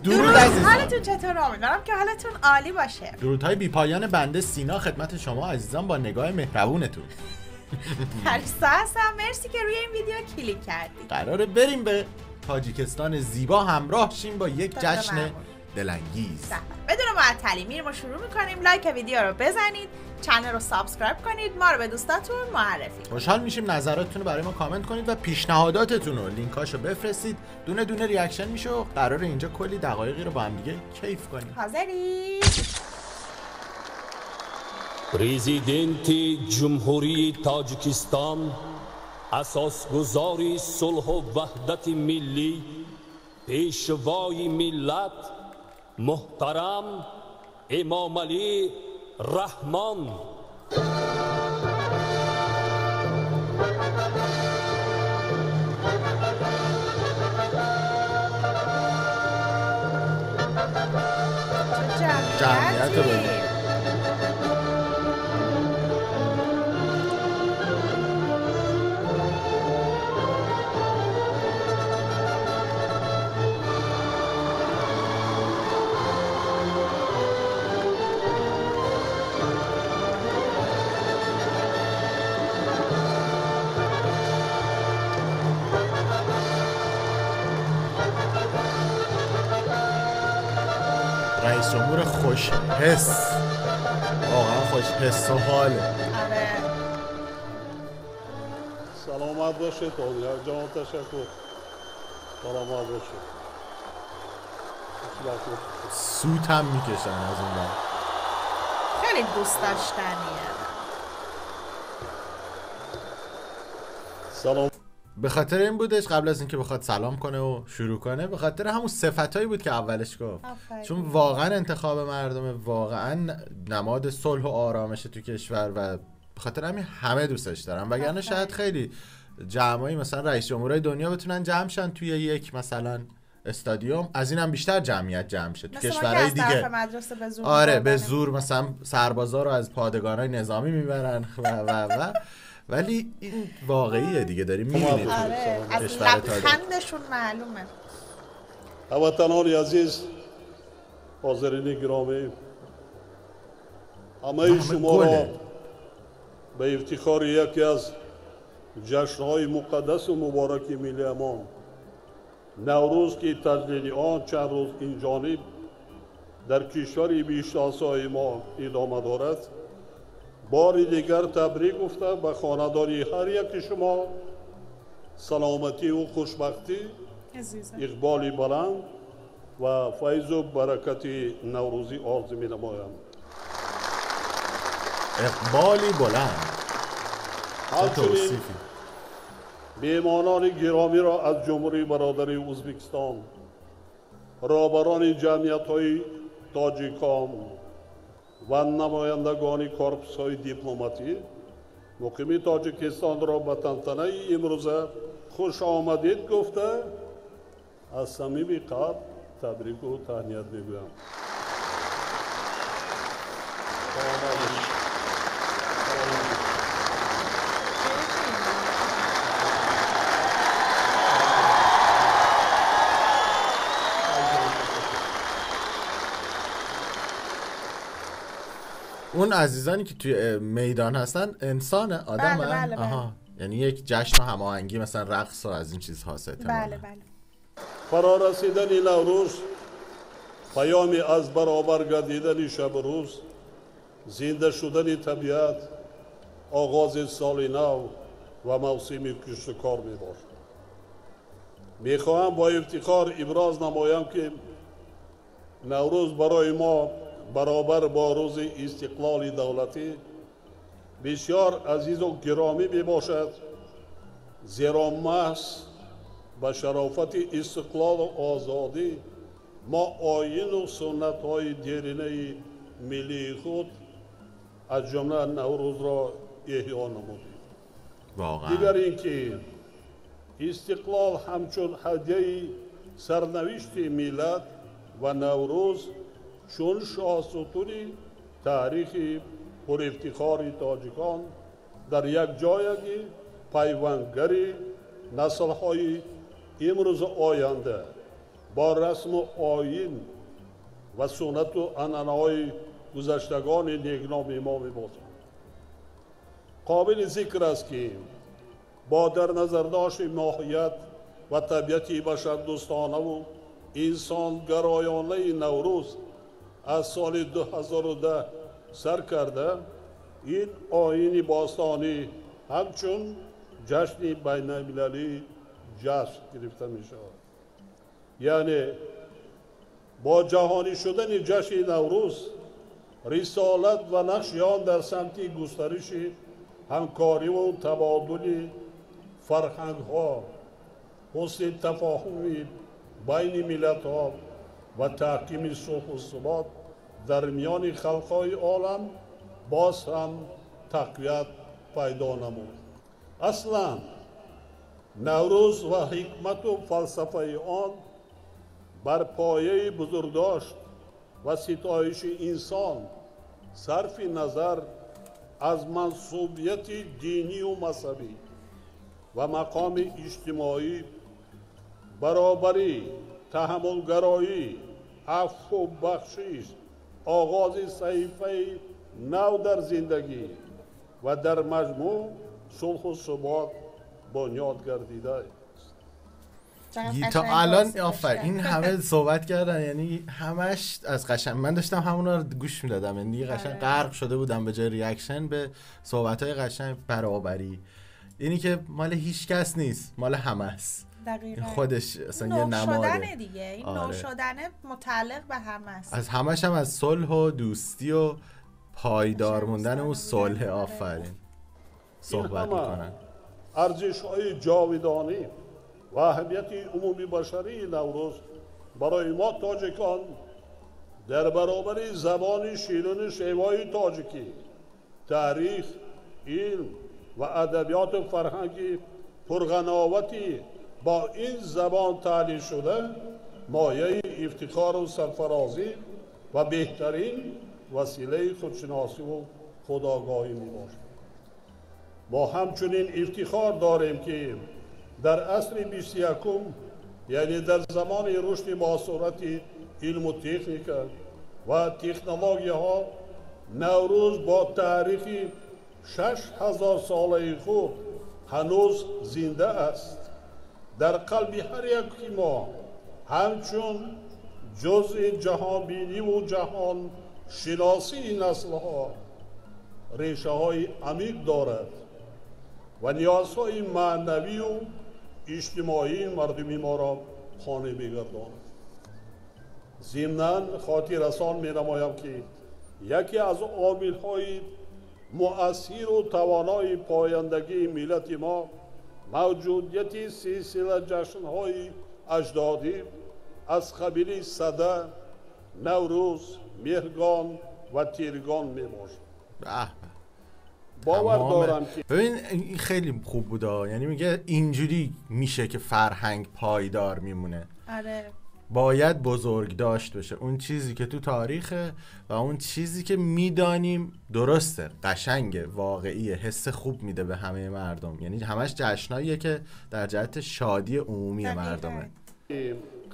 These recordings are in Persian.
درود عزیزان، حالتون چطوره؟ امیدوارم که حالتون عالی باشه. درودهای بی‌پایان بنده سینا خدمت شما عزیزان با نگاه مهربونتون. پریسا هستم، مرسی که روی این ویدیو کلیک کردید. قراره بریم به تاجیکستان زیبا همراه شیم با یک جشن دلانگیز. بدون معطلی میریم و شروع میکنیم. لایک ویدیو رو بزنید، کانال رو سابسکرایب کنید، ما رو به دوستاتون معرفی کنید. خوشحال میشیم نظراتتون رو برای ما کامنت کنید و پیشنهاداتتون رو لینکاشو بفرستید. دونه دونه ریاکشن میشه و قراره اینجا کلی دقایقی رو با هم دیگه کیف کنیم. حاضری؟ پرزیدنت جمهوری تاجیکستان، اساسگزاری صلح و وحدت ملی، پیشوای ملت محترم امام علی رحمان. جمعیت رو ببین. رئیس جمهور خوش حس، واقعا خوش حس و حاله. سلامت باشید جان، تشکر. سلامت باشید. سوت هم میکشن از اون بر. خیلی دوست داشتنیه. سلام. به خاطر این بودش قبل از اینکه بخواد سلام کنه و شروع کنه، به خاطر همون صفتایی بود که اولش گفت. چون واقعا انتخاب مردم، واقعا نماد صلح و آرامش تو کشور و به خاطر همین همه دوستش دارن. وگرنه شاید خیلی جمعایی مثلا رئیس جمهورهای دنیا بتونن جمع شن توی یک مثلا استادیوم، از اینم بیشتر جمعیت جمع شه تو کشورهای دیگه. آره به زور مثلا سربازا رو از پادگانای نظامی میبرن و ولی این واقعیه دیگه، داریم میبینید. آره از لبخندشون معلومه. هموطنان عزیز، حاضرین گرامی، همه شما را به افتخار یکی از جشن‌های مقدس و مبارک ملی امان نوروز که تجلیل آن چند روز این جانب در کشور بی‌شناسای ما ادامه دارد، بار دیگر تبریک گفته به خانه‌داری هر یک شما سلامتی و خوشبختی، اقبال بلند و فیض و برکت نوروزی آرزو می‌نمایم. اقبالی بلند. همچنین میهمانان گرامی را از جمهوری برادری ازبکستان، رهبران جمعیت‌های تاجیکان و نمایندگان کورپس‌های دیپلماتی مقیم تاجیکستان را به تنتنه امروزه خوش آمدید گفته از صمیم قلب تبریک و تهنیت میگویم. اون عزیزانی که توی میدان هستن انسان آدم بله. آها، یعنی یک جشن و هماهنگی مثلا رقص و از این چیز هست. بله. فرا رسیدن نوروز پیامی از برابر گردیدن شب روز، زنده شدن طبیعت، آغاز سال نو و موسم کشت و کار می باشد. میخواهم با افتخار ابراز نمایم که نوروز برای ما برابر با روز استقلال دولتی بسیار عزیز و گرامی می باشد، زیرا محض به شرافت استقلال و آزادی ما آیین و سنت های دیرینه ملی خود از جمله نوروز را احیا نمودیم. دیگر اینکه استقلال همچون هدیه سرنوشت ملت و نوروز چون شاهستون تاریخی پر افتخار تاجیکان در یک جایگی پیوندگری نسل‌های امروز آینده با رسم و آیین و سنت و عنعنه‌های گذشتگان نیکنام ما می‌باشد. قابل ذکر است که با در نظر داشت ماهیت و طبیعت بشردوستانه و انسان گرایانه نوروز از سال 2010 سر کرده، این آیین باستانی همچون جشن بین المللی جشن گرفته می شود. یعنی با جهانی شدن جشن نوروز رسالت و نقش آن در سمت گسترش همکاری و تبادل فرهنگ ها، حسن تفاهم بین ملت ها و تحکیم صلح و ثبات در میان خلق های عالم باز هم تقویت پیدا نمود. اصلا نوروز و حکمت و فلسفه آن بر پایه بزرگداشت و ستایش انسان صرف نظر از منسوبیت دینی و مذهبی و مقام اجتماعی، برابری، تحملگرایی، عفو و بخشش، آغاز صحیفه نو در زندگی و در مجموع صلح و ثبات بنیاد گردیده است. تا الان این همه صحبت کردن، یعنی همش از قشنگ، من داشتم همونا رو گوش میدادم، یعنی قشنگ غرق شده بودم به جای ریاکشن به صحبت‌های قشنگ. برابری اینی که مال هیچ کس نیست، مال همه است. دقیقاً. خودش اصلا یه نماده دیگه. این نو شدنه متعلق به همه است. از همش هم از صلح و دوستی و پایدار موندن و صلح آفرین صحبت میکنن. ارزش‌های جاودانی و اهمیت عمومی بشری نوروز برای ما تاجیکان در برابر زبان شیرین شیوای تاجیکی، تاریخ، علم و ادبیات و فرهنگی پرغناوتی با این زبان تعلیل شده مایه افتخار و سرفرازی و بهترین وسیله خودشناسی و خودآگاهی میباشد. ما همچنین افتخار داریم که در عصر 21 یعنی در زمان رشد با سرعت علم و تکنیک و تکنولوژی ها، نوروز با تاریخ 6000 ساله خود هنوز زنده است. در قلب هر یک ما همچون جزء جهان بینی و جهان شناسی نسل ها ریشه های عمیق دارد و نیازهای معنوی و اجتماعی مردمی ما را خانه می‌گرداند. ضمناً خاطر رسان می‌نمایم که یکی از عامل‌های مؤثر و توانای پایندگی ملت ما موجودیت سلسله جشن‌های اجدادی از قبیل سده، نوروز، مهرگان و تیرگان میباشد. باور دارم که ببین این خیلی خوب بوده، یعنی میگه اینجوری میشه که فرهنگ پایدار میمونه. آره. باید بزرگ داشت بشه اون چیزی که تو تاریخه و اون چیزی که میدانیم درسته، قشنگه، واقعیه، حس خوب میده به همه مردم. یعنی همش جشناییه که در جهت شادی عمومی مردمه.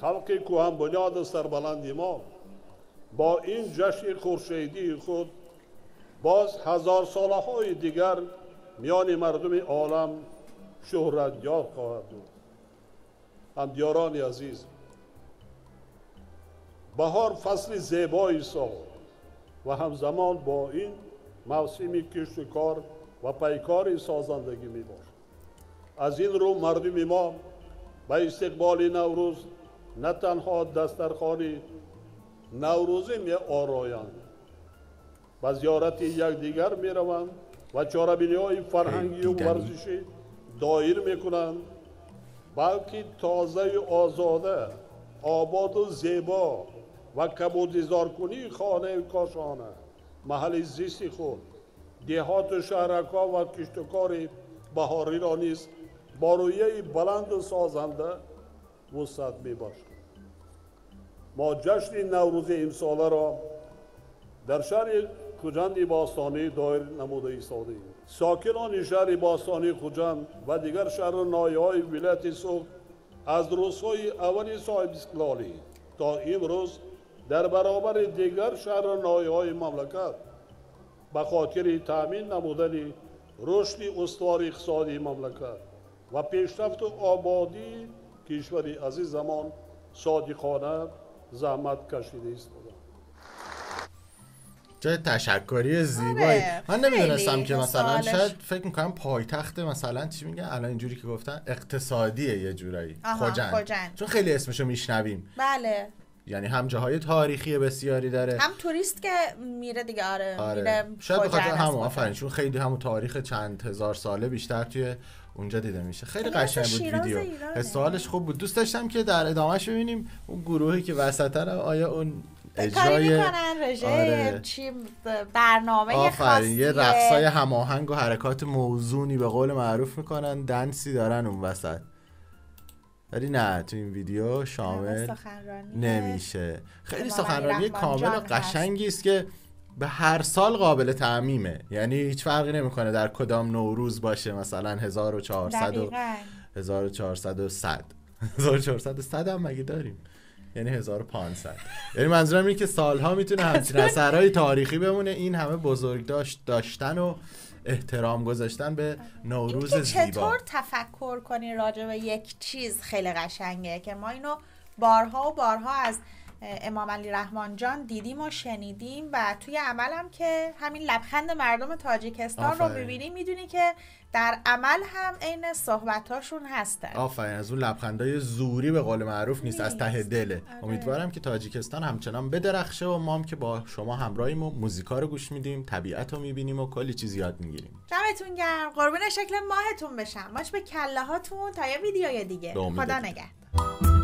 خلق کهن بنیاد سربلند ما با این جشن خورشیدی خود باز هزار ساله های دیگر میان مردم عالم شهرتیاب خواهد بود. همدیاران عزیز، بهار فصل زیبایی سال و همزمان با این موسم کشت و کار و پیکار سازندگی می باشد. از این رو مردم ما به استقبال نوروز نه تنها دسترخوان نوروزی می آرایند، به زیارت یکدیگر می روند و چاره‌بینی های فرهنگی و ورزشی دایر می کنند، بلکه تازه و آزاده، آباد و زیبا و کبودزار کنی خانه کاشانه، محل زیست خود، دهات و شهرک‌ها و کشتکار بهاری را نیز با رویه بلند و سازنده وسعت می‌بخشد. ما جشن نوروز امساله را در شهر خوجند باستانی دایر نموده ایستاده‌ایم. ساکنان شهر باستانی خوجند و دیگر شهر و ناحیه‌های ولایت سوخت از روزهای اول صاحب استقلالی تا امروز در برابر دیگر شهرنایه‌های مملکت به خاطر تامین نمودن رشد استوار اقتصادی مملکت و پیشرفت و آبادی کشور عزیزمان صادقانه زحمت کشیده است. جای تشکری زیبایی. من نمیدونستم که مثلا شاید فکر میکنم پایتخت مثلا چی میگن الان اینجوری که گفتن اقتصادیه یه جورایی خوجند. چون خیلی اسمشو میشنویم. بله. یعنی هم جاهای تاریخی بسیاری داره، هم توریست که میره دیگه. آره. میره شاید بخاطر همون آفرین، چون خیلی همون تاریخ چند هزار ساله بیشتر توی اونجا دیده میشه. خیلی قشنگ بود ویدیو، حسالش خوب بود. دوست داشتم که در ادامهش ببینیم اون گروهی که وسطن آیا اون اجرای میکنن رژه چی برنامه خاصیه، یه رقصای هماهنگ و حرکات موزونی به قول معروف میکنن، دنسی دارن اون وسط. ولی نه تو این ویدیو شامل نمیشه. خیلی سخنرانی کامل و قشنگی است که به هر سال قابل تعمیمه، یعنی هیچ فرقی نمیکنه در کدام نوروز باشه، مثلا 1400 و 1400 و 100 1400 هم مگه داریم، یعنی 1500. یعنی منظورم اینه که سالها میتونه همچین اثرهای تاریخی بمونه. این همه بزرگ داشتن و احترام گذاشتن به نوروز زیبا. چطور تفکر کنی راجع به یک چیز خیلی قشنگه که ما اینو بارها و بارها از امام علی رحمان جان دیدیم و شنیدیم و توی عملم که همین لبخند مردم تاجیکستان رو میبینی میدونی که در عمل هم عین صحبتاشون هستن. آفرین، از اون لبخندای زوری به قول معروف نیست، از ته دله. امیدوارم که تاجیکستان همچنان بدرخشه و ما هم که با شما همراهیم و موزیکا رو گوش میدیم، طبیعت رو میبینیم و کلی چیز یاد میگیریم. دمتون گرم، قربون شکل ماهتون بشم. ماچ به کله هاتون تا یه ویدیوی دیگه. خدا نگهدار.